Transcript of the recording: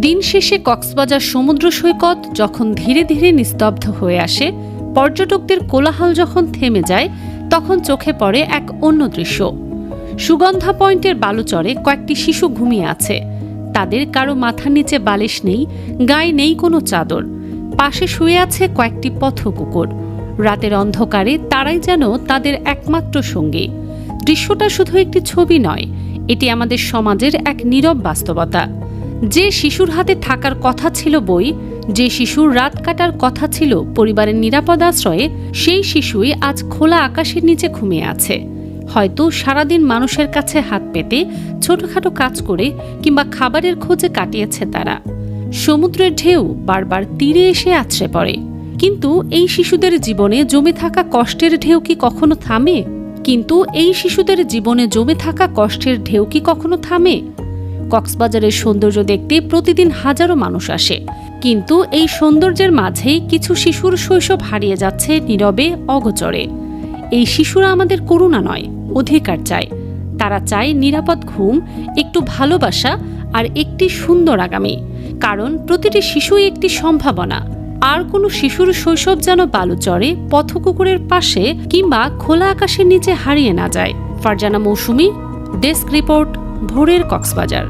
দিন শেষে কক্সবাজার সমুদ্র সৈকত যখন ধীরে ধীরে নিস্তব্ধ হয়ে আসে, পর্যটকদের কোলাহল যখন থেমে যায়, তখন চোখে পড়ে এক অন্য দৃশ্য। সুগন্ধা পয়েন্টের বালুচরে কয়েকটি শিশু ঘুমিয়ে আছে। তাদের কারো মাথার নিচে বালিশ নেই, গায়ে নেই কোনো চাদর। পাশে শুয়ে আছে কয়েকটি পথকুকুর। রাতের অন্ধকারে তারাই যেন তাদের একমাত্র সঙ্গী। দৃশ্যটা শুধু একটি ছবি নয়, এটি আমাদের সমাজের এক নীরব বাস্তবতা। যে শিশুর হাতে থাকার কথা ছিল বই, যে শিশুর রাত কাটার কথা ছিল পরিবারের নিরাপদ আশ্রয়ে, সেই শিশুই আজ খোলা আকাশের নিচে ঘুমিয়ে আছে। হয়তো সারাদিন মানুষের কাছে হাত পেতে, ছোটখাটো কাজ করে কিংবা খাবারের খোঁজে কাটিয়েছে তারা। সমুদ্রের ঢেউ বারবার তীরে এসে আছড়ে পড়ে, কিন্তু এই শিশুদের জীবনে জমে থাকা কষ্টের ঢেউ কি কখনো থামে? কক্সবাজারের সৌন্দর্য দেখতে প্রতিদিন হাজারো মানুষ আসে, কিন্তু এই সৌন্দর্যের মাঝেই কিছু শিশুর শৈশব হারিয়ে যাচ্ছে নীরবে, অগোচরে। এই শিশুরা আমাদের করুণা নয়, অধিকার চায়। তারা চায় নিরাপদ ঘুম, একটু ভালোবাসা আর একটি সুন্দর আগামী। কারণ প্রতিটি শিশুই একটি সম্ভাবনা। আর কোনো শিশুর শৈশব যেন বালুচরে, পথকুকুরের পাশে কিংবা খোলা আকাশের নিচে হারিয়ে না যায়। ফারজানা মৌসুমী, ডেস্ক রিপোর্ট, ভোরের কক্সবাজার।